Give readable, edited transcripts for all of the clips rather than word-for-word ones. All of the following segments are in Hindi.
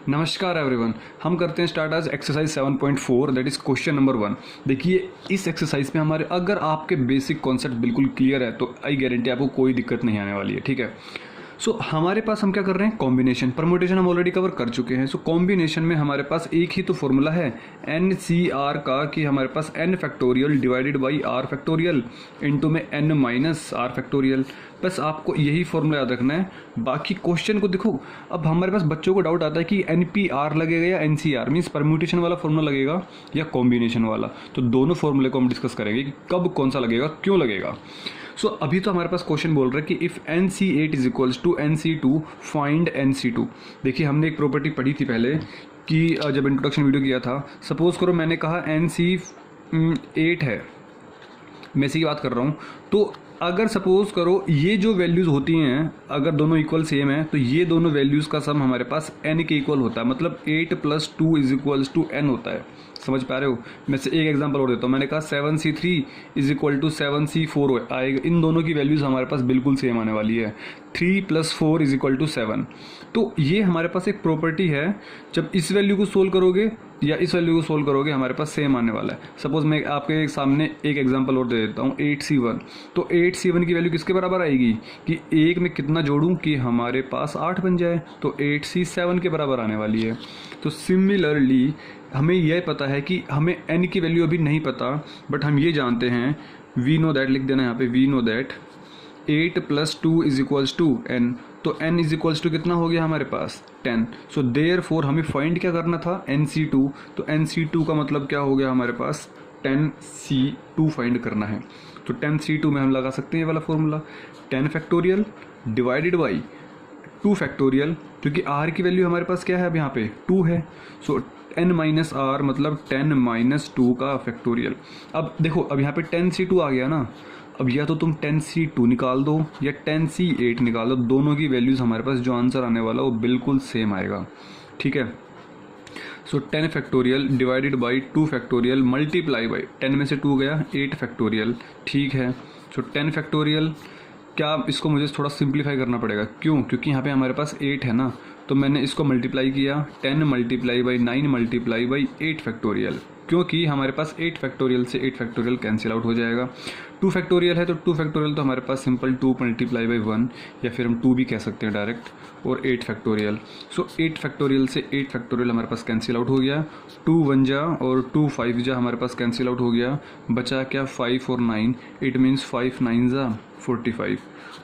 नमस्कार एवरीवन। हम करते हैं स्टार्ट आज exercise 7.4 that is question number 1। देखिए इस एक्सरसाइज में हमारे अगर आपके बेसिक कॉन्सेप्ट बिल्कुल क्लियर है तो आई गारंटी आपको कोई दिक्कत नहीं आने वाली है। ठीक है, सो हमारे पास हम क्या कर रहे हैं, कॉम्बिनेशन। परमुटेशन हम ऑलरेडी कवर कर चुके हैं। सो कॉम्बिनेशन में हमारे पास एक ही तो फॉर्मूला है NCR का कि हमारे पास n factorial divided by r factorial into में n माइनस r फैक्टोरियल। बस आपको यही फॉर्मूला याद रखना है। बाकी क्वेश्चन को देखो, अब हमारे पास बच्चों को डाउट आता है कि NPR लगेगा या NCR, मीन्स परम्यूटेशन वाला फॉर्मूला लगेगा या कॉम्बिनेशन वाला। तो दोनों फॉर्मूले को हम डिस्कस करेंगे कि कब कौन सा लगेगा, क्यों लगेगा। सो अभी तो हमारे पास क्वेश्चन बोल रहा है कि if NC8 is equals to NC2 find NC2। देखिए हमने एक प्रॉपर्टी पढ़ी थी पहले कि जब इंट्रोडक्शन वीडियो किया था, सपोज करो मैंने कहा NC8 है, मैं इसी की बात कर रहा हूँ। तो अगर सपोज करो ये जो वैल्यूज़ होती हैं अगर दोनों इक्वल सेम है तो ये दोनों वैल्यूज़ का सम हमारे पास n के इक्वल होता है, मतलब 8 + 2 इज इक्वल्स टू n होता है। समझ पा रहे हो। मैं से एक एग्जांपल और देता हूँ। मैंने कहा 7C3 is equal to 7C4 आएगा। इन दोनों की वैल्यूज़ हमारे पास बिल्कुल सेम आने वाली है। 3 + 4 इज इक्वल टू 7। तो ये हमारे पास एक प्रॉपर्टी है, जब इस वैल्यू को सोल्व करोगे या इस वैल्यू को सोल्व करोगे हमारे पास सेम आने वाला है। सपोज मैं आपके सामने एक एग्जांपल और दे देता हूँ, 8C1। तो 8C1 की वैल्यू किसके बराबर आएगी कि एक में कितना जोड़ूं कि हमारे पास 8 बन जाए, तो 8C7 के बराबर आने वाली है। तो सिमिलरली हमें यह पता है कि हमें n की वैल्यू अभी नहीं पता, बट हम ये जानते हैं, वी नो दैट, लिख देना यहाँ पे, we know that 8 + 2 is equals to n। तो n इज इक्वल्स टू कितना हो गया हमारे पास 10। सो देयरफॉर हमें फाइंड क्या करना था, NC2। तो NC2 का मतलब क्या हो गया हमारे पास 10C2 फाइंड करना है। तो 10C2 में हम लगा सकते हैं ये वाला formula, 10 factorial divided by 2 factorial, क्योंकि r की वैल्यू हमारे पास क्या है अब यहाँ पे 2 है। सो n माइनस r मतलब 10 - 2 का फैक्टोरियल। अब देखो अब यहाँ पे 10C2 आ गया ना, अब या तो तुम 10C2 निकाल दो या 10C8 निकाल दो, दोनों की वैल्यूज़ हमारे पास जो आंसर आने वाला वो बिल्कुल सेम आएगा। ठीक है, सो 10 factorial divided by 2 factorial multiply by 10 में से 2 गया 8 फैक्टोरियल। ठीक है, सो 10 फैक्टोरियल, क्या इसको मुझे थोड़ा सिंप्लीफाई करना पड़ेगा, क्यों, क्योंकि यहाँ पे हमारे पास 8 है ना, तो मैंने इसको मल्टीप्लाई किया 10 multiply by 9 multiply by 8 factorial, क्योंकि हमारे पास 8 फैक्टोरियल से 8 फैक्टोरियल कैंसिल आउट हो जाएगा। 2 फैक्टोरियल है तो 2 फैक्टोरियल तो हमारे पास सिंपल 2 मल्टीप्लाई बाई 1, या फिर हम 2 भी कह सकते हैं डायरेक्ट, और 8 फैक्टोरियल। सो 8 फैक्टोरियल से 8 फैक्टोरियल हमारे पास कैंसिल आउट हो गया। 2 1 जा और 2 5 जा हमारे पास कैंसिल आउट हो गया, बचा क्या 5 और 9, इट मीन्स 5 9 जा 45।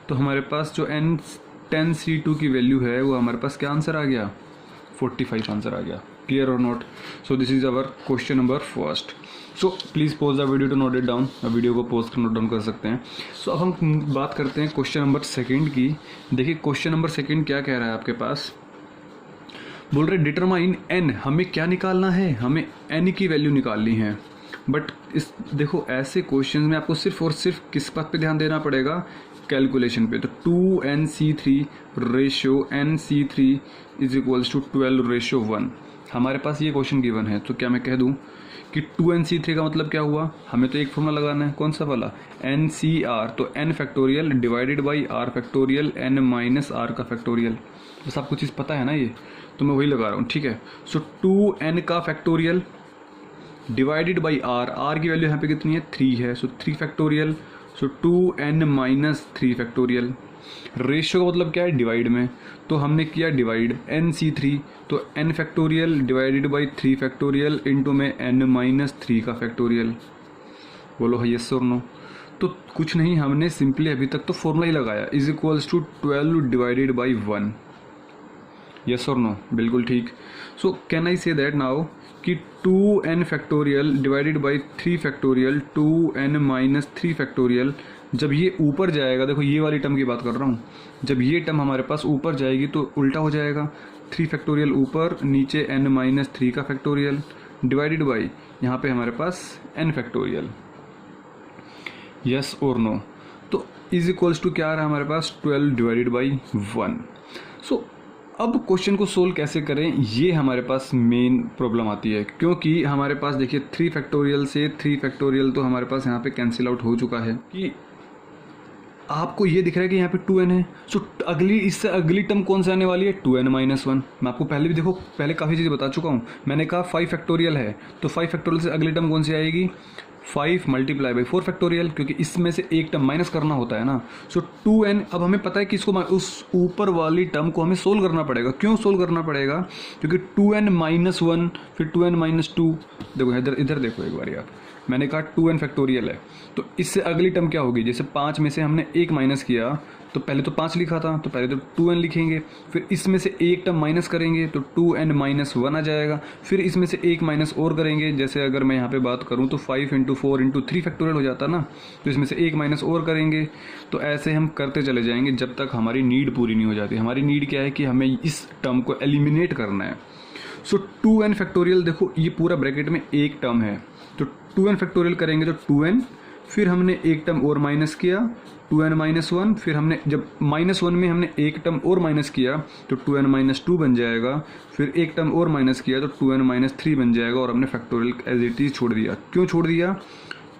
तो हमारे पास जो10C2 की वैल्यू है वो हमारे पास क्या आंसर आ गया, 45 आंसर आ गया। क्लियर और note. So this is our question number first. So please pause the video to note it down. Video को पॉज कर नोट डाउन कर सकते हैं। सो अब हम बात करते हैं क्वेश्चन नंबर सेकंड की। देखिए क्वेश्चन नंबर सेकंड क्या कह रहा है आपके पास, बोल रहे डिटरमाइन n, हमें क्या निकालना है, हमें n की वैल्यू निकालनी है। बट इस देखो ऐसे क्वेश्चन में आपको सिर्फ और सिर्फ किस बात पे ध्यान देना पड़ेगा, कैलकुलेशन पे। तो 2NC3 ratio NC3 is equals to 12:1। हमारे पास ये क्वेश्चन गिवन है, तो क्या मैं कह दूं कि 2NC3 का मतलब क्या हुआ, हमें तो एक फॉर्मूला लगाना है, कौन सा वाला, NCR। तो n factorial divided by r factorial n minus r का फैक्टोरियल। बस आपको चीज़ पता है ना ये, तो मैं वही लगा रहा हूँ। ठीक है, सो 2n का फैक्टोरियल डिवाइडेड बाई r की वैल्यू यहाँ पे कितनी है 3 है, सो 3 फैक्टोरियल। सो 2n माइनस 3 फैक्टोरियल। रेशियो का मतलब क्या है, डिवाइड में, तो हमने किया डिवाइड NC3, तो n factorial divided by 3 factorial into में n माइनस 3 का फैक्टोरियल। बोलो है यस और नो। तो कुछ नहीं, हमने सिंपली अभी तक तो फॉर्मूला ही लगाया, is equals to 12 divided by 1। Yes और नो, बिल्कुल ठीक। So can I say that now कि 2n factorial divided by 3 factorial 2n minus 3 factorial, जब ये ऊपर जाएगा, देखो ये वाली टर्म की बात कर रहा हूँ, जब ये टर्म हमारे पास ऊपर जाएगी तो उल्टा हो जाएगा, 3 फैक्टोरियल ऊपर, नीचे n माइनस 3 का फैक्टोरियल डिवाइडेड बाई यहाँ पे हमारे पास n फैक्टोरियल। यस और नो। तो इज इक्वल्स टू क्या आ रहा है हमारे पास 12 डिवाइडेड बाई 1। सो अब क्वेश्चन को सोल्व कैसे करें, ये हमारे पास मेन प्रॉब्लम आती है, क्योंकि हमारे पास देखिए 3 फैक्टोरियल से 3 फैक्टोरियल तो हमारे पास यहाँ पे कैंसिल आउट हो चुका है कि आपको ये दिख रहा है कि यहाँ पे 2n है, सो अगली इससे अगली टर्म कौन सी आने वाली है 2n माइनस वन। मैं आपको पहले भी देखो पहले काफ़ी चीज़ें बता चुका हूँ। मैंने कहा 5 फैक्टोरियल है, तो 5 फैक्टोरियल से अगली टर्म कौन सी आएगी 5 मल्टीप्लाई बाई 4 फैक्टोरियल, क्योंकि इसमें से एक टर्म माइनस करना होता है ना। सो 2n, अब हमें पता है कि इसको उस ऊपर वाली टर्म को हमें सोल्व करना पड़ेगा। क्यों सोल्व करना पड़ेगा, क्योंकि 2n माइनस वन फिर 2n माइनस टू, देखो इधर देखो एक बार यार, मैंने कहा 2n फैक्टोरियल है, तो इससे अगली टर्म क्या होगी, जैसे 5 में से हमने एक माइनस किया तो पहले तो 5 लिखा था, तो पहले तो 2n लिखेंगे, फिर इसमें से एक टर्म माइनस करेंगे तो 2n माइनस वन आ जाएगा, फिर इसमें से एक माइनस और करेंगे, जैसे अगर मैं यहाँ पे बात करूँ तो 5 इंटू 4 इंटू 3 फैक्टोरियल हो जाता ना, तो इसमें से एक माइनस और करेंगे। तो ऐसे हम करते चले जाएंगे जब तक हमारी नीड पूरी नहीं हो जाती। हमारी नीड क्या है कि हमें इस टर्म को एलिमिनेट करना है। सो 2n फैक्टोरियल, देखो ये पूरा ब्रैकेट में एक टर्म है, तो 2n फैक्टोरियल करेंगे तो 2n, फिर हमने एक टर्म और माइनस किया 2n माइनस वन, फिर हमने जब माइनस वन में हमने एक टर्म और माइनस किया तो 2n माइनस टू बन जाएगा, फिर एक टर्म और माइनस किया तो 2n माइनस थ्री बन जाएगा, और हमने फैक्टोरियल एज इट इज छोड़ दिया। क्यों छोड़ दिया,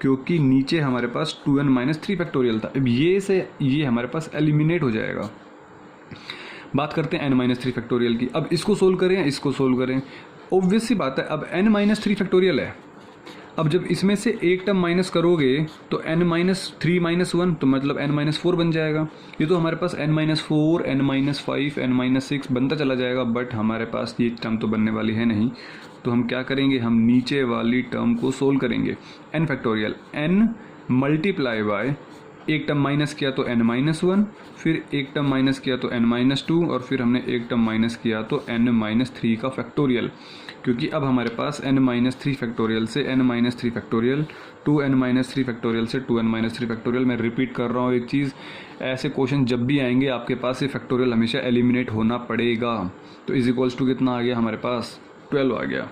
क्योंकि नीचे हमारे पास 2n माइनस थ्री फैक्टोरियल था। अब ये हमारे पास एलिमिनेट हो जाएगा। बात करते हैं n माइनस थ्री फैक्टोरियल की। अब इसको सोल्व करें या इसको सोल्व करें, ऑब्वियस सी बात है, अब n माइनस थ्री फैक्टोरियल है। अब जब इसमें से एक टर्म माइनस करोगे तो n minus three minus one, तो मतलब n माइनस फोर बन जाएगा। ये तो हमारे पास n minus four, n minus five, n minus six बनता चला जाएगा, बट हमारे पास ये टर्म तो बनने वाली है नहीं। तो हम क्या करेंगे, हम नीचे वाली टर्म को सोल्व करेंगे। n factorial n multiply by एक टर्म माइनस किया तो n माइनस वन, फिर एक टर्म माइनस किया तो n माइनस टू, और फिर हमने एक टर्म माइनस किया तो n माइनस थ्री का फैक्टोरियल। क्योंकि अब हमारे पास n माइनस थ्री फैक्टोरियल से n minus three factorial, 2n minus three factorial से 2n माइनस थ्री फैक्टोरियल। मैं रिपीट कर रहा हूँ एक चीज़, ऐसे क्वेश्चन जब भी आएंगे आपके पास ये फैक्टोरियल हमेशा एलिमिनेट होना पड़ेगा। तो इज इक्वल्स टू कितना आ गया हमारे पास 12 आ गया।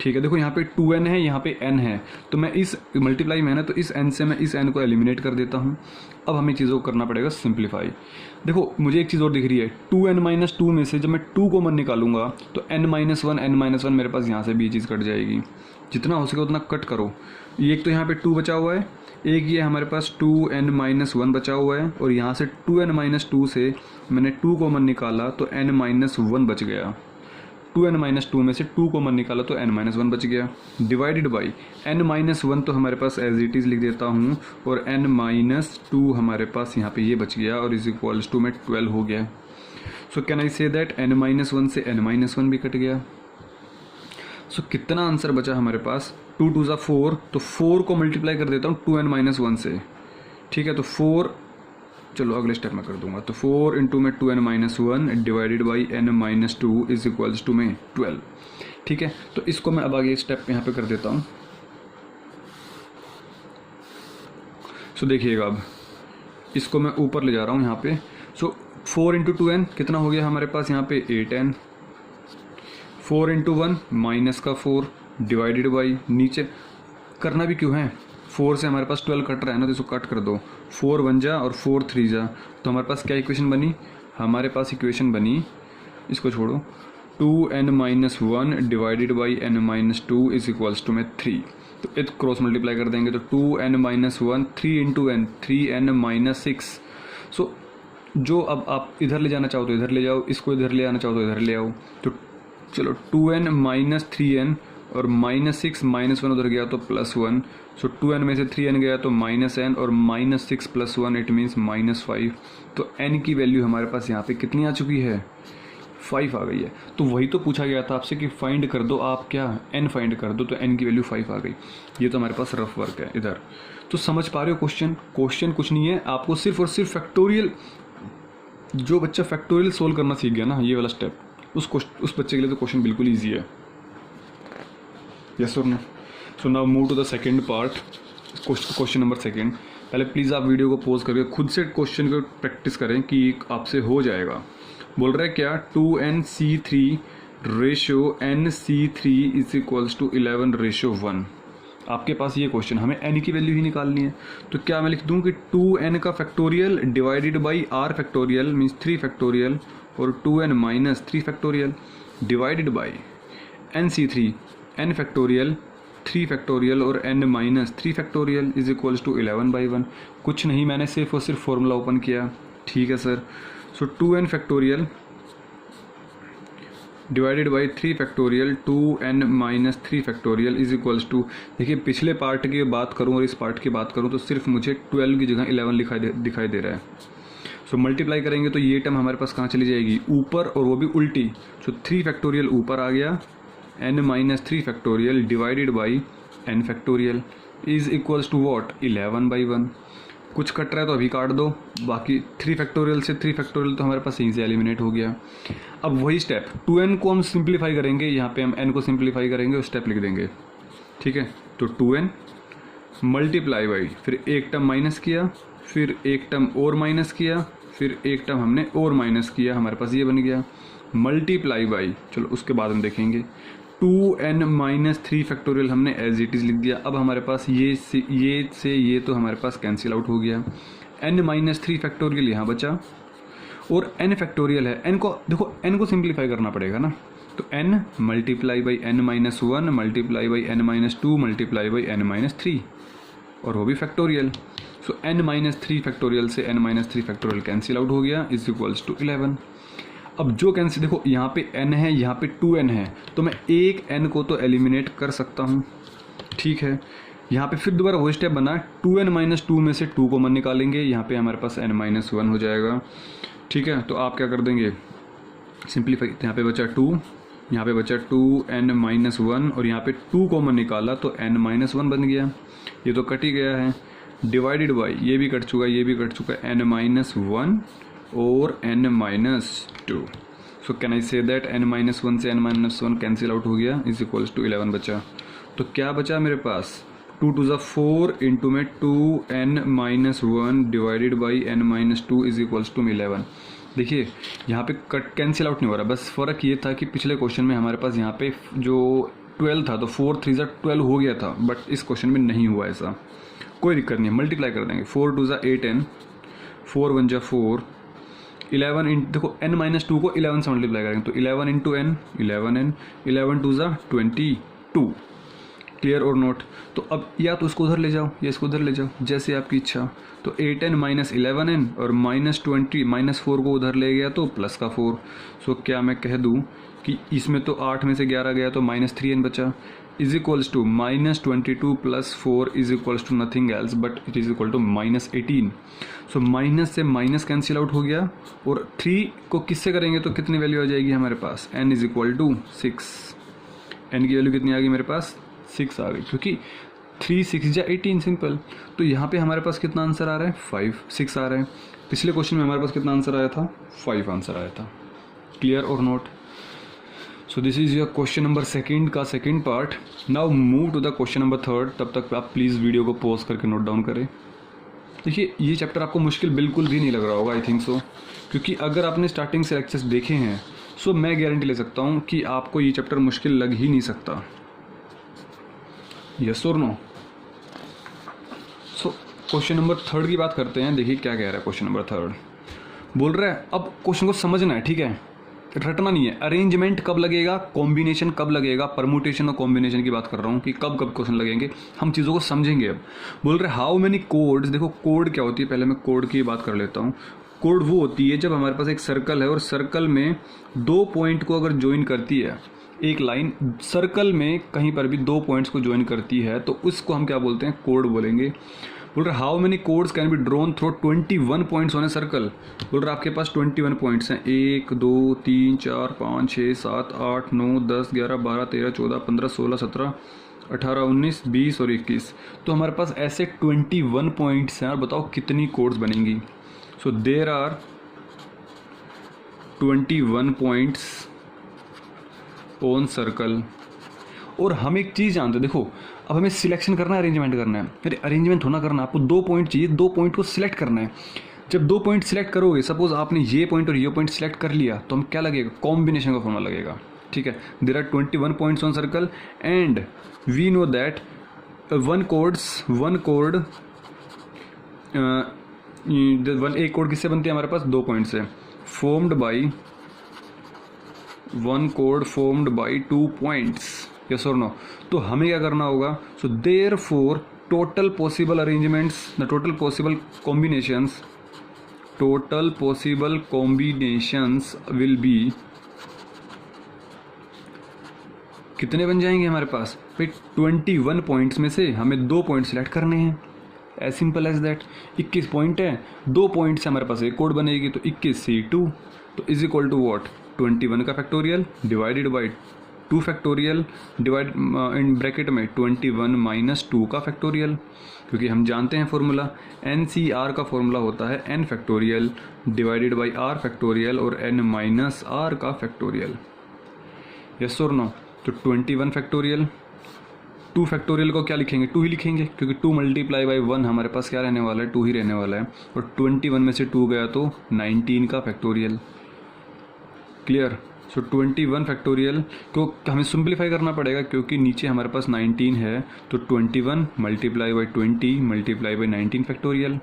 ठीक है, देखो यहाँ पे 2n है, यहाँ पे n है, तो मैं इस मल्टीप्लाई में है ना, तो इस n से मैं इस n को एलिमिनेट कर देता हूँ। अब हमें चीज़ों को करना पड़ेगा सिंप्लीफाई। देखो मुझे एक चीज़ और दिख रही है, 2n माइनस टू में से जब मैं 2 कॉमन निकालूंगा तो n माइनस वन मेरे पास यहाँ से भी ये चीज़ कट जाएगी। जितना हो सके उतना कट करो। ये एक तो यहाँ पे 2 बचा हुआ है, एक ये हमारे पास 2n माइनस वन बचा हुआ है, और यहाँ से 2n माइनस टू से मैंने 2 कॉमन निकाला तो n माइनस वन बच गया। 2n माइनस टू में से 2 कॉमन निकाला तो n माइनस वन बच गया, divided by n minus one तो हमारे पास एज इट इज़ लिख देता हूँ, और n माइनस टू हमारे पास यहाँ पे ये बच गया, और इज इक्वल्स टू में 12 हो गया। So can I say that n minus one से n माइनस वन भी कट गया। सो कितना आंसर बचा हमारे पास, 2 2 ज़ा 4, तो 4 को मल्टीप्लाई कर देता हूँ 2n माइनस वन से। ठीक है, तो 4, चलो अगले स्टेप में कर दूंगा, तो 4 इंटू में 2n minus one divided by n minus two is equals to में 12। ठीक है, तो इसको मैं अब आगे स्टेप यहाँ पे कर देता हूँ। सो देखिएगा, अब इसको मैं ऊपर ले जा रहा हूँ यहाँ पे। सो 4 इंटू 2n कितना हो गया हमारे पास यहाँ पे 8n, 4 इंटू वन माइनस का 4 डिवाइडेड बाई, नीचे करना भी क्यों है, 4 से हमारे पास 12 कट रहा है ना, तो इसको कट कर दो, 4 वन जा और 4 थ्री जा, तो हमारे पास क्या इक्वेशन बनी, हमारे पास इक्वेशन बनी, इसको छोड़ो, 2n minus one divided by n minus two is equals to में 3। तो इस क्रॉस मल्टीप्लाई कर देंगे तो 2n minus one, 3 into n 3n minus six. So जो अब आप इधर ले जाना चाहो तो इधर ले जाओ, इसको इधर ले आना चाहो तो इधर ले आओ। तो चलो 2n माइनस 3n और माइनस सिक्स, माइनस वन उधर गया तो प्लस वन, सो 2n में से 3n गया तो माइनस n, और minus six plus one it means minus 5। तो n की वैल्यू हमारे पास यहाँ पे कितनी आ चुकी है, 5 आ गई है। तो वही तो पूछा गया था आपसे कि फाइंड कर दो, आप क्या n फाइंड कर दो, तो n की वैल्यू 5 आ गई। ये तो हमारे पास रफ वर्क है इधर। तो समझ पा रहे हो क्वेश्चन कुछ नहीं है, आपको सिर्फ और सिर्फ फैक्टोरियल, जो बच्चा फैक्टोरियल सोल्व करना सीख गया ना, ये वाला स्टेप, उस बच्चे के लिए तो क्वेश्चन बिल्कुल ईजी है। यस और no. So now move to the second part, question number second. पहले प्लीज़ आप वीडियो को पॉज करके खुद से क्वेश्चन को प्रैक्टिस करें कि आपसे हो जाएगा। बोल रहा है क्या, 2nc3 ratio nc3 is equals to 11 ratio 1। आपके पास ये क्वेश्चन, हमें n की वैल्यू ही निकालनी है। तो क्या मैं लिख दूं कि 2n का factorial divided by r factorial means 3 factorial, और 2n minus 3 factorial divided by nc3 n factorial 3 factorial और n minus 3 factorial is equals to 11/1। कुछ नहीं, मैंने सिर्फ और सिर्फ फॉर्मूला ओपन किया, ठीक है sir. So 2n factorial divided by 3 factorial 2n minus 3 factorial is equals to, देखिए पिछले पार्ट की बात करूं और इस पार्ट की बात करूं तो सिर्फ मुझे 12 की जगह 11 दिखाई दे रहा है। सो मल्टीप्लाई करेंगे तो ये टर्म हमारे पास कहाँ चली जाएगी, ऊपर, और वो भी उल्टी। सो 3 फैक्टोरियल ऊपर आ गया, n minus 3 factorial divided by n factorial is equals to what, 11/1। कुछ कट रहा है तो अभी काट दो, बाकी 3 फैक्टोरियल से 3 फैक्टोरियल तो हमारे पास यहीं से एलिमिनेट हो गया। अब वही स्टेप 2n को हम सिंप्लीफाई करेंगे, यहाँ पे हम n को सिंप्लीफाई करेंगे और स्टेप लिख देंगे, ठीक है। तो 2n मल्टीप्लाई बाई, फिर एक टर्म माइनस किया, फिर एक टर्म और माइनस किया, फिर एक टर्म हमने और माइनस किया, हमारे पास ये बन गया मल्टीप्लाई बाई, चलो उसके बाद हम देखेंगे 2n माइनस 3 फैक्टोरियल हमने एज इट इज़ लिख दिया। अब हमारे पास ये से ये तो हमारे पास कैंसिल आउट हो गया, n माइनस 3 फैक्टोरियल यहाँ बचा और n फैक्टोरियल है, n को देखो n को सिंप्लीफाई करना पड़ेगा ना, तो n multiply by n minus 1 multiply by n minus 2 multiply by n minus 3 और वो भी फैक्टोरियल। सो n माइनस 3 फैक्टोरियल से n minus 3 factorial cancel out हो गया इज इक्वल्स टू 11। अब जो कैंसिल, देखो यहाँ पे n है, यहाँ पे 2n है, तो मैं एक n को तो एलिमिनेट कर सकता हूँ, ठीक है। यहाँ पे फिर दोबारा वही स्टेप बना, 2n माइनस 2 में से 2 कॉमन निकालेंगे, यहाँ पे हमारे पास n माइनस 1 हो जाएगा, ठीक है। तो आप क्या कर देंगे, सिंप्लीफाई, यहाँ पे बचा 2, यहाँ पे बचा 2n माइनस 1 और यहाँ पे 2 कॉमन निकाला तो n माइनस 1 बन गया, ये तो कट ही गया है। डिवाइडेड बाई, ये भी कट चुका, ये भी कट चुका, n माइनस 1 और n minus 2। So can I say that n minus 1 से n माइनस 1 कैंसिल आउट हो गया इज इक्वल्स टू 11 बचा। तो क्या बचा मेरे पास, 2 टू ज़ा 4 इंटू में 2n minus 1 divided by n minus 2 is equals to 11। देखिए यहाँ पे कट कैंसिल आउट नहीं हो रहा, बस फ़र्क ये था कि पिछले क्वेश्चन में हमारे पास यहाँ पे जो 12 था तो 4 3 ज़ा 12 हो गया था, बट इस क्वेश्चन में नहीं हुआ ऐसा, कोई दिक्कत नहीं है, मल्टीप्लाई कर देंगे। 4 टू ज़ा 8n, 4 1 ज़ा 4, 11 इन, देखो n माइनस 2 को 11 से मल्टीप्लाई करेंगे तो 11 इंटू n 11n, 11 टू ज़ा 22, क्लियर और नोट। तो अब या तो इसको उधर ले जाओ या इसको उधर ले जाओ, जैसे आपकी इच्छा। तो 8n माइनस 11n और माइनस 20 माइनस 4 को उधर ले गया तो प्लस का 4। सो क्या मैं कह दूँ कि इसमें तो 8 में से 11 गया तो माइनस 3n बचा, is equals to minus 22 plus 4 is equals to nothing else but it is equal to minus 18। So minus से माइनस कैंसिल आउट हो गया और 3 को किससे करेंगे तो कितनी वैल्यू आ जाएगी हमारे पास, n is equal to 6। n की वैल्यू कितनी आ गई मेरे पास, 6 आ गई, क्योंकि 3 6 जा 18 सिंपल। तो यहाँ पे हमारे पास कितना आंसर आ रहा है, 5 6 आ रहा है। पिछले क्वेश्चन में हमारे पास कितना आंसर आया था, 5 आंसर आया था, क्लियर और note. So this is your question number second का second part. Now move to the question number third. तब तक आप प्लीज़ वीडियो को पॉज करके नोट डाउन करें। देखिए ये चैप्टर आपको मुश्किल बिल्कुल भी नहीं लग रहा होगा, आई थिंक सो, क्योंकि अगर आपने स्टार्टिंग से लेक्चर्स देखे हैं सो मैं गारंटी ले सकता हूँ कि आपको ये चैप्टर मुश्किल लग ही नहीं सकता। यस और no. So question number third की बात करते हैं। देखिए क्या कह रहा है क्वेश्चन नंबर थर्ड, बोल रहा है अब क्वेश्चन को समझना है, ठीक है, रटना नहीं है। अरेंजमेंट कब लगेगा, कॉम्बिनेशन कब लगेगा, परमुटेशन और कॉम्बिनेशन की बात कर रहा हूँ कि कब कब क्वेश्चन लगेंगे, हम चीज़ों को समझेंगे। अब बोल रहे हाउ मेनी कोड्स, देखो कोड क्या होती है, पहले मैं कोड की बात कर लेता हूँ। कोड वो होती है जब हमारे पास एक सर्कल है और सर्कल में 2 पॉइंट को अगर ज्वाइन करती है, एक लाइन सर्कल में कहीं पर भी 2 पॉइंट्स को ज्वाइन करती है तो उसको हम क्या बोलते हैं, कोड बोलेंगे। बोल रहे how many codes can be drawn through 21 points on a circle. बोल रहे आपके पास 21 पॉइंट्स हैं, 1 2 3 4 5 6 7 8 9 10 11 12 13 14 15 16 17 18 19 20 और 21। तो हमारे पास ऐसे 21 पॉइंट्स हैं और बताओ कितनी कोड्स बनेंगी। So there are 21 points on circle. और हम एक चीज़ जानते हैं, देखो अब हमें सिलेक्शन करना है, अरेंजमेंट करना है। अरे अरेंजमेंट होना करना, आपको 2 पॉइंट चाहिए, 2 पॉइंट को सिलेक्ट करना है। जब 2 पॉइंट सिलेक्ट करोगे, सपोज आपने ये पॉइंट और ये पॉइंट सिलेक्ट कर लिया तो हम क्या लगेगा, कॉम्बिनेशन का फॉर्मूला लगेगा, ठीक है। There are 21 points on circle and we know that one कोड एक कोड किससे बनती है हमारे पास, 2 पॉइंट से, फॉर्म्ड बाई 1 कोड फॉर्म्ड बाई 2 पॉइंट्स, यस और नो? तो हमें क्या करना होगा? So therefore total possible arrangements, the total possible combinations will be, कितने बन जाएंगे हमारे पास भाई? 21 पॉइंट्स में से हमें 2 पॉइंट सेलेक्ट करने हैं, as simple as that. 21 point है, 2 पॉइंट से हमारे पास एक कोड बनेगी, तो 21 C2 तो इज इक्वल टू वॉट? 21 का factorial divided by 2 factorial divide in bracket में 21 माइनस 2 का फैक्टोरियल, क्योंकि हम जानते हैं फॉर्मूला NCR का फॉर्मूला होता है n factorial divided by r factorial और n माइनस r का फैक्टोरियल, यस और नो? तो 21 फैक्टोरियल, 2 फैक्टोरियल को क्या लिखेंगे? 2 ही लिखेंगे, क्योंकि 2 मल्टीप्लाई बाई 1 हमारे पास क्या रहने वाला है? 2 ही रहने वाला है। और 21 में से 2 गया तो 19 का फैक्टोरियल। क्लियर? सो 21 फैक्टोरियल को हमें सिंप्लीफाई करना पड़ेगा, क्योंकि नीचे हमारे पास 19 है, तो 21 multiply by 20 multiply by 19 factorial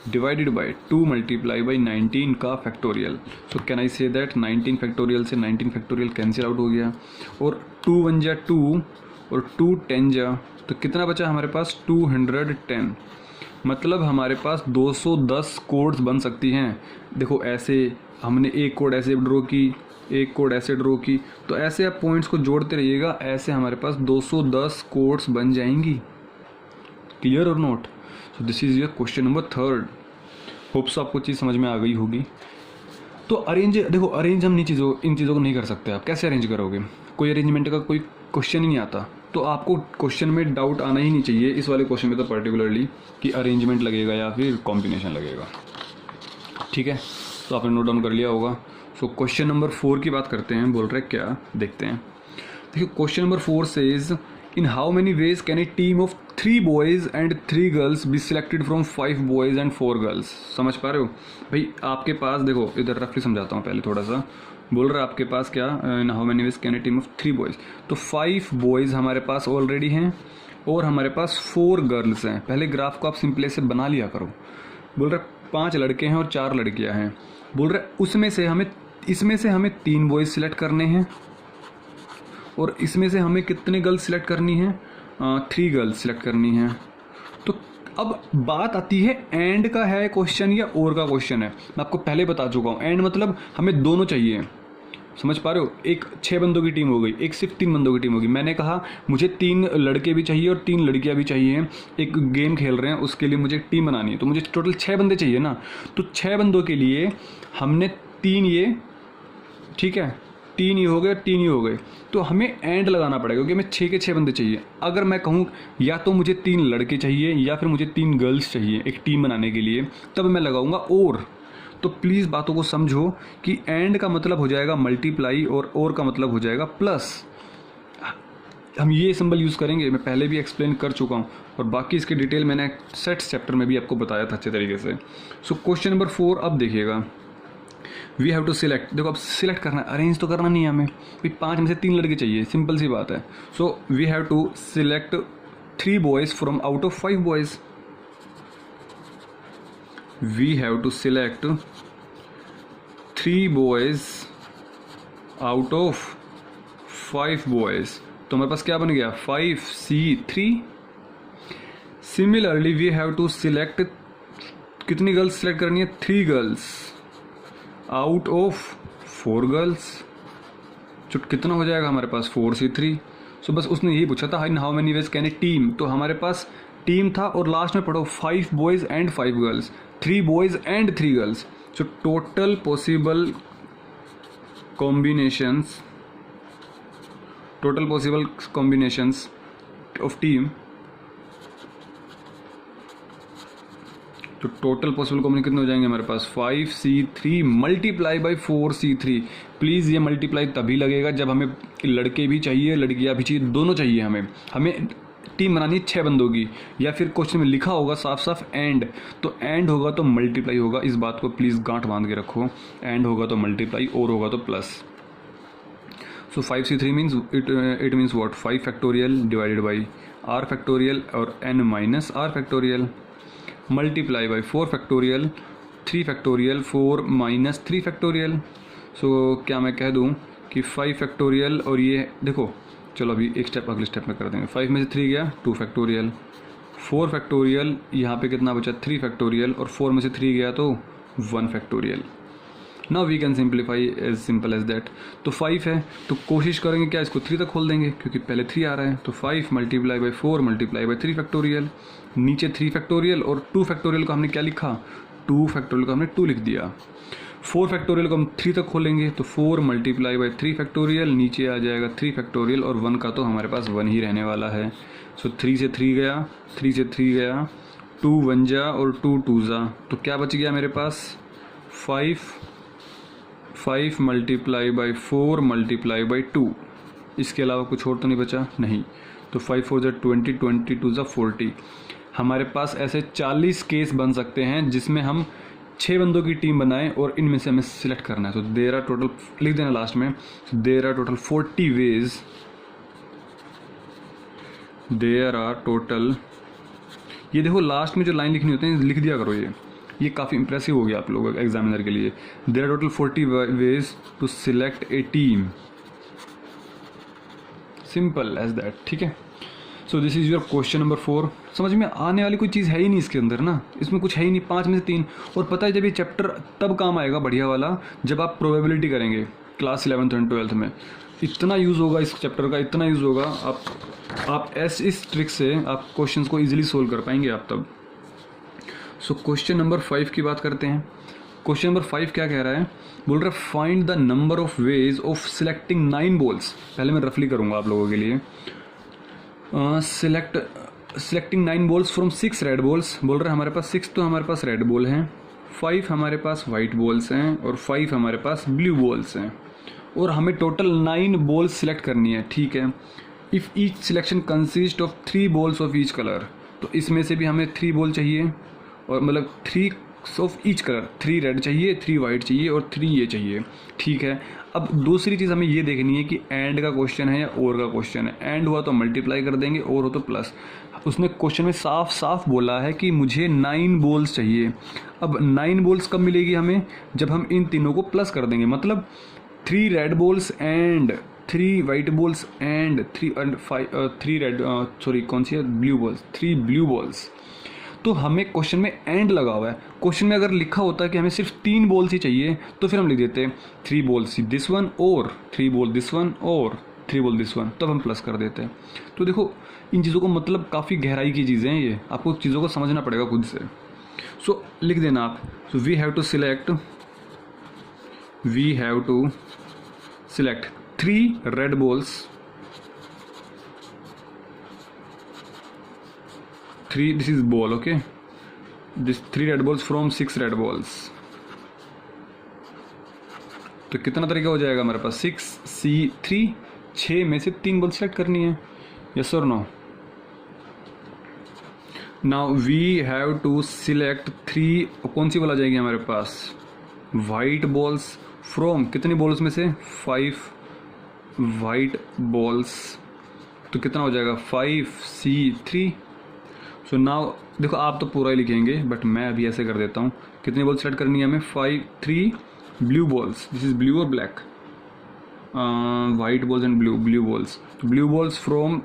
divided by 2 multiply by 19 का factorial. So can I say that 19 factorial से 19 फैक्टोरियल कैंसिल आउट हो गया, और 2 1 जा 2 और 2 10 जा, तो कितना बचा हमारे पास? 210। मतलब हमारे पास 210 कोड्स बन सकती हैं। देखो ऐसे हमने एक कोड ऐसे ड्रॉ की, एक कोड ऐसे ड्रॉ की, तो ऐसे आप पॉइंट्स को जोड़ते रहिएगा, ऐसे हमारे पास 210 कोड्स बन जाएंगी। क्लियर और note? So this is your question number 3। Hopes आपको चीज़ समझ में आ गई होगी। तो अरेंज, देखो अरेंज हम इन चीज़ों को नहीं कर सकते। आप कैसे अरेंज करोगे? कोई अरेंजमेंट का कोई क्वेश्चन ही नहीं आता, तो आपको क्वेश्चन में डाउट आना ही नहीं चाहिए इस वाले क्वेश्चन में तो पर्टिकुलरली, कि अरेंजमेंट लगेगा या फिर कॉम्बिनेशन लगेगा। ठीक है, तो आपने नोट डाउन कर लिया होगा। सो क्वेश्चन नंबर 4 की बात करते हैं, बोल रहे क्या, देखते हैं। देखिए question number 4 says in how many ways can a team of 3 boys and 3 girls be selected from 5 boys and 4 girls. समझ पा रहे हो भाई? आपके पास देखो, इधर रफली समझाता हूँ पहले थोड़ा सा। बोल रहा है आपके पास क्या, in how many ways can a team of 3 boys, तो 5 बॉयज़ हमारे पास ऑलरेडी हैं और हमारे पास 4 गर्ल्स हैं। पहले ग्राफ को आप सिंपली से बना लिया करो। बोल रहा 5 लड़के हैं और 4 लड़कियां हैं। बोल रहा इसमें से हमें 3 बॉयज़ सिलेक्ट करने हैं, और इसमें से हमें कितने गर्ल्स सिलेक्ट करनी है? 3 गर्ल्स सिलेक्ट करनी है। तो अब बात आती है एंड का है क्वेश्चन या और का क्वेश्चन है। मैं आपको पहले बता चुका हूँ, एंड मतलब हमें दोनों चाहिए। समझ पा रहे हो? एक 6 बंदों की टीम हो गई, एक सिर्फ 3 बंदों की टीम होगी। मैंने कहा मुझे 3 लड़के भी चाहिए और 3 लड़कियां भी चाहिए। एक गेम खेल रहे हैं, उसके लिए मुझे टीम बनानी है, तो मुझे टोटल 6 बंदे चाहिए ना। तो 6 बंदों के लिए हमने 3 ये, ठीक है, 3 ये हो गए, 3 ये हो गए, तो हमें एंड लगाना पड़ेगा, क्योंकि हमें 6 के 6 बंदे चाहिए। अगर मैं कहूँ या तो मुझे 3 लड़के चाहिए या फिर मुझे 3 गर्ल्स चाहिए एक टीम बनाने के लिए, तब मैं लगाऊंगा और। तो प्लीज़ बातों को समझो कि एंड का मतलब हो जाएगा मल्टीप्लाई और का मतलब हो जाएगा प्लस। हम ये सिंबल यूज़ करेंगे, मैं पहले भी एक्सप्लेन कर चुका हूँ, और बाकी इसके डिटेल मैंने सेट्स चैप्टर में भी आपको बताया था अच्छे तरीके से। सो क्वेश्चन नंबर 4 अब देखिएगा, वी हैव टू सिलेक्ट। देखो अब सिलेक्ट करना है, अरेंज तो करना नहीं है हमें भाई। 5 में से 3 लड़के चाहिए, सिंपल सी बात है। So we have to select 3 boys from out of 5 boys. we have to select 3 boys out of 5 boys। तो हमारे पास क्या बन गया? 5C3। Similarly we have to select, कितनी गर्ल्स सिलेक्ट करनी है? 3 गर्ल्स आउट ऑफ 4 गर्ल्स। तो कितना हो जाएगा हमारे पास? 4C3। सो बस उसने यही पूछा था, how many ways can a team, तो हमारे पास टीम था और लास्ट में पढ़ो 5 boys and 5 girls, 3 boys and 3 girls. So total possible combinations of team, तो टोटल पॉसिबल कॉम्बिनेशन कितने हो जाएंगे हमारे पास? 5C3 multiply by 4C3। Please ये मल्टीप्लाई तभी लगेगा जब हमें लड़के भी चाहिए लड़कियां भी चाहिए, दोनों चाहिए। हमें टीम बनानी है 6 बंदों की, या फिर क्वेश्चन में लिखा होगा साफ साफ एंड, तो एंड होगा तो मल्टीप्लाई होगा। इस बात को प्लीज़ गांठ बांध के रखो, एंड होगा तो मल्टीप्लाई और होगा तो plus. So 5C3 means it means what? 5 factorial divided by r factorial और n minus r factorial multiply by 4 factorial 3 factorial 4 minus 3 factorial. सो क्या मैं कह दूं कि 5 फैक्टोरियल और ये देखो चलो अभी एक स्टेप अगले स्टेप में कर देंगे। 5 में से 3 गया 2 फैक्टोरियल, 4 फैक्टोरियल, यहाँ पे कितना बचा 3 फैक्टोरियल, और 4 में से 3 गया तो 1 factorial. Now we can simplify as simple as that. तो 5 है तो कोशिश करेंगे क्या इसको 3 तक खोल देंगे, क्योंकि पहले 3 आ रहा है। तो 5 multiply by 4 multiply by 3 factorial, नीचे 3 फैक्टोरियल, और 2 फैक्टोरियल को हमने क्या लिखा, 2 फैक्टोरियल को हमने 2 लिख दिया। 4 फैक्टोरियल को हम 3 तक खोलेंगे, तो 4 मल्टीप्लाई बाई 3 फैक्टोरियल, नीचे आ जाएगा 3 फैक्टोरियल, और 1 का तो हमारे पास 1 ही रहने वाला है। सो 3 से 3 गया, 3 से 3 गया, 2 1 जा और 2 2 जा, तो क्या बच गया मेरे पास 5 मल्टीप्लाई बाई 4 मल्टीप्लाई बाई 2, इसके अलावा कुछ और तो नहीं बचा, नहीं। तो 5 4 जा 20, 20 2 जा 40। हमारे पास ऐसे 40 केस बन सकते हैं जिसमें हम 6 बंदों की टीम बनाएं और इनमें से हमें सिलेक्ट करना है। तो देर आर टोटल, लिख देना लास्ट में, there are total 40 ways, there are total, ये देखो लास्ट में जो लाइन लिखनी होती है लिख दिया करो, ये काफ़ी इंप्रेसिव हो गया आप लोगों के एग्जामिनर के लिए। There are total 40 ways to select a team, simple as that, ठीक है। So this is your question number 4। समझ में आने वाली कोई चीज़ है ही नहीं इसके अंदर ना, इसमें कुछ है ही नहीं, 5 में से 3। और पता है जब ये चैप्टर तब काम आएगा बढ़िया वाला जब आप प्रोबेबिलिटी करेंगे क्लास 11th एंड 12th में, इतना यूज़ होगा इस चैप्टर का, इतना यूज़ होगा। आप इस ट्रिक से आप क्वेश्चंस को इजीली सोल्व कर पाएंगे आप तब। सो क्वेश्चन नंबर 5 की बात करते हैं। क्वेश्चन नंबर 5 क्या कह रहा है, बोल रहा है find the number of ways of selecting 9 balls. पहले मैं रफली करूँगा आप लोगों के लिए। Selecting 9 balls from 6 red balls. बोल रहा है हमारे पास 6 तो हमारे पास रेड बॉल हैं, 5 हमारे पास वाइट बॉल्स हैं, और 5 हमारे पास ब्लू बॉल्स हैं, और हमें टोटल 9 बॉल्स सिलेक्ट करनी है, ठीक है। If each selection consist of 3 balls of each colour, तो इसमें से भी हमें 3 बॉल चाहिए, और मतलब 3 ऑफ ईच कलर, 3 रेड चाहिए, 3 वाइट चाहिए, और 3 ये चाहिए, ठीक है। अब दूसरी चीज़ हमें ये देखनी है कि एंड का क्वेश्चन है या और का क्वेश्चन है। एंड हुआ तो मल्टीप्लाई कर देंगे, और हो तो प्लस। उसने क्वेश्चन में साफ साफ बोला है कि मुझे 9 बॉल्स चाहिए। अब 9 बॉल्स कब मिलेगी हमें, जब हम इन तीनों को प्लस कर देंगे, मतलब 3 red balls and 3 white balls and 3 red, sorry कौन सी है, ब्लू बॉल्स, 3 ब्लू बॉल्स। तो हमें क्वेश्चन में एंड लगा हुआ है। क्वेश्चन में अगर लिखा होता है कि हमें सिर्फ 3 बॉल्स ही चाहिए, तो फिर हम लिख देते हैं 3 बॉल्स दिस वन, और 3 बॉल दिस वन, और 3 बॉल दिस वन, तब हम प्लस कर देते हैं। तो देखो इन चीज़ों को मतलब काफ़ी गहराई की चीज़ें हैं, ये आपको चीज़ों को समझना पड़ेगा खुद से। सो लिख देना आप, so we have to select 3 red balls, 3, this is ball, okay, this 3 red balls from 6 red balls। तो कितना तरीका हो जाएगा हमारे पास, 6C3, 6 में से 3 बॉल सेलेक्ट करनी है, यस और no. Now we have to select 3, कौन सी बॉल आ जाएगी हमारे पास, वाइट बॉल्स फ्रॉम, कितनी बॉल्स में से 5 वाइट बॉल्स, तो कितना हो जाएगा 5C3। सो नाउ देखो आप तो पूरा ही लिखेंगे, बट मैं अभी ऐसे कर देता हूँ। कितनी बॉल सेलेक्ट करनी है हमें, 3 blue balls, this is blue और black, white balls and blue balls. तो blue balls from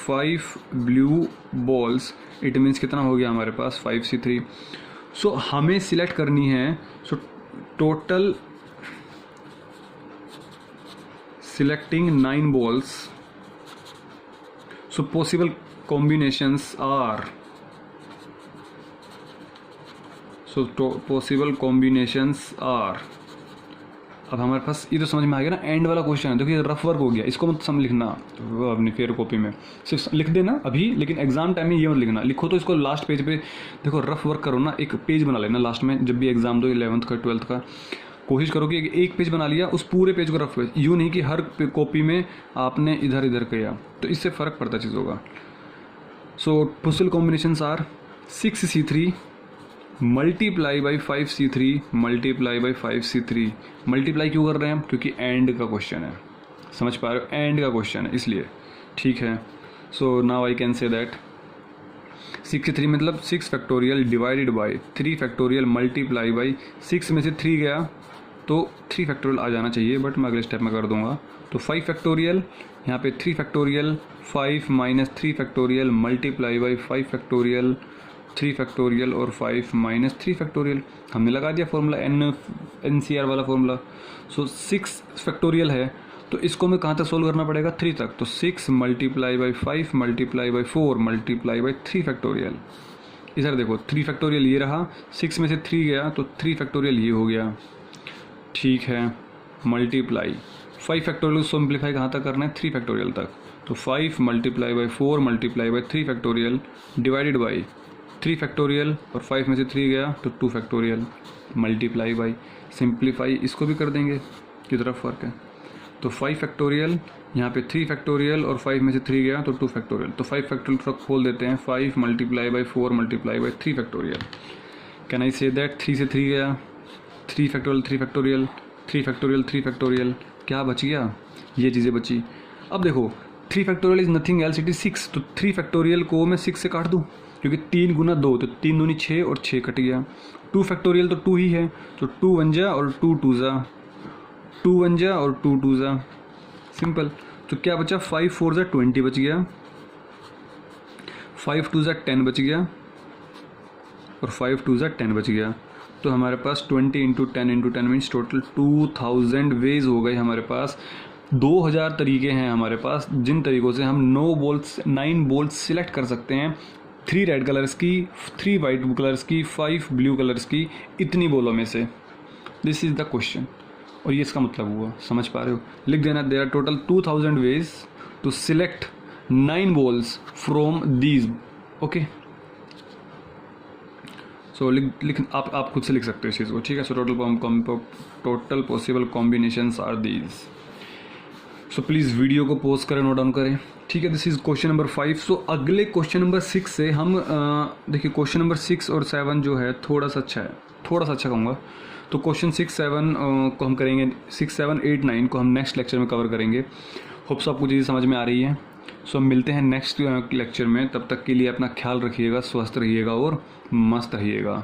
5 blue balls, it means कितना हो गया हमारे पास 5C3। सो हमें सिलेक्ट करनी है, so total selecting 9 balls, so possible combinations are, so possible combinations are। अब हमारे पास ये तो समझ में आ गया ना, एंड वाला क्वेश्चन है। देखो ये रफ वर्क हो गया, इसको मत समझ लिखना अपनी फेयर कॉपी में, सिर्फ लिख देना अभी, लेकिन एग्जाम टाइम में ये मत लिखना। लिखो तो इसको लास्ट पेज पे, देखो रफ वर्क करो ना, एक पेज बना लेना लास्ट में, जब भी एग्जाम दो 11th का 12th का, कोशिश करो कि एक पेज बना लिया, उस पूरे पेज को रफ पेज, यूँ नहीं कि हर कॉपी में आपने इधर इधर किया, तो इससे फ़र्क पड़ता चीज़ों का। So possible combinations are 6C3 multiply by 5C3 multiply by 5C3। Multiply क्यों कर रहे हैं हम, क्योंकि एंड का क्वेश्चन है, समझ पा रहे हो, एंड का क्वेश्चन है इसलिए, ठीक है। So now I can say that 6C3 मतलब 6 factorial divided by 3 factorial multiply by 6 में से 3 गया तो 3 फैक्टोरियल आ जाना चाहिए, बट मैं अगले स्टेप में कर दूंगा। तो 5 फैक्टोरियल, यहाँ पे 3 factorial, 5 minus 3 factorial multiply by 5 factorial, 3 factorial और 5 माइनस 3 फैक्टोरियल। हमने लगा दिया फॉर्मूला NCR वाला फॉर्मूला। सो 6 फैक्टोरियल है, तो इसको मैं कहाँ तक सोल्व करना पड़ेगा, 3 तक। तो 6 multiply by 5 multiply by 4 multiply by 3 factorial. इधर देखो 3 फैक्टोरियल ये रहा, 6 में से 3 गया तो 3 फैक्टोरियल ये हो गया, ठीक है। मल्टीप्लाई 5 फैक्टोरियल को सिंप्लीफाई कहाँ तक करना है, 3 फैक्टोरियल तक। तो 5 multiply by 4 multiply by 3 factorial divided by 3 factorial, और 5 में से 3 गया तो 2 फैक्टोरियल मल्टीप्लाई बाई, सिंप्लीफाई इसको भी कर देंगे, की तरफ फ़र्क है। तो 5 फैक्टोरियल, यहाँ पे 3 फैक्टोरियल और 5 में से 3 गया तो 2 फैक्टोरियल। तो 5 फैक्टोरियल थोड़ा खोल देते हैं, 5 multiply by 4 multiply by 3 factorial. Can I say that 3 से 3 गया, 3 फैक्टोरियल 3 फैक्टोरियल 3 फैक्टोरियल 3 फैक्टोरियल, क्या बच गया, ये चीज़ें बची। अब देखो 3 factorial is nothing else, it is 6। तो 3 फैक्टोरियल को मैं 6 से काट दूँ, क्योंकि 3 गुना 2 तो 3 दूनी 6 और 6 कट गया। 2 फैक्टोरियल तो 2 ही है, तो 2 1 जा और 2 2 जा, 2 1 जा और 2 2 जा, सिंपल। तो क्या बचा, 5 4 जा 20 बच गया, 5 2 जा 10 बच गया, और 5 2 जा 10 बच गया। तो हमारे पास 20 इंटू 10 मीन्स टोटल 2000 वेज हो गए हमारे पास। 2000 तरीके हैं हमारे पास जिन तरीक़ों से हम 9 बोल्स सिलेक्ट कर सकते हैं, 3 रेड कलर्स की, 3 वाइट कलर्स की, 5 ब्लू कलर्स की, इतनी बोलों में से। दिस इज़ द क्वेश्चन, और ये इसका मतलब हुआ, समझ पा रहे हो। लिख देना, there are total 2000 ways to select 9 balls from these, okay. So लिख आप खुद से लिख सकते हो इस चीज़ को, ठीक है। So total possible combinations are these. So please video को पॉज करें, नोट डाउन करें, ठीक है। This is question number 5। So अगले क्वेश्चन नंबर 6 से हम देखिए क्वेश्चन नंबर 6 और 7 जो है थोड़ा सा अच्छा है, थोड़ा सा अच्छा कहूँगा। तो क्वेश्चन 6 7 को हम करेंगे, 6 7 8 9 को हम नेक्स्ट लेक्चर में कवर करेंगे। होप्स आपको चीज़ें समझ में आ रही है। सो हम मिलते हैं नेक्स्ट लेक्चर में, तब तक के लिए अपना ख्याल रखिएगा, स्वस्थ रहिएगा और मस्त रहिएगा।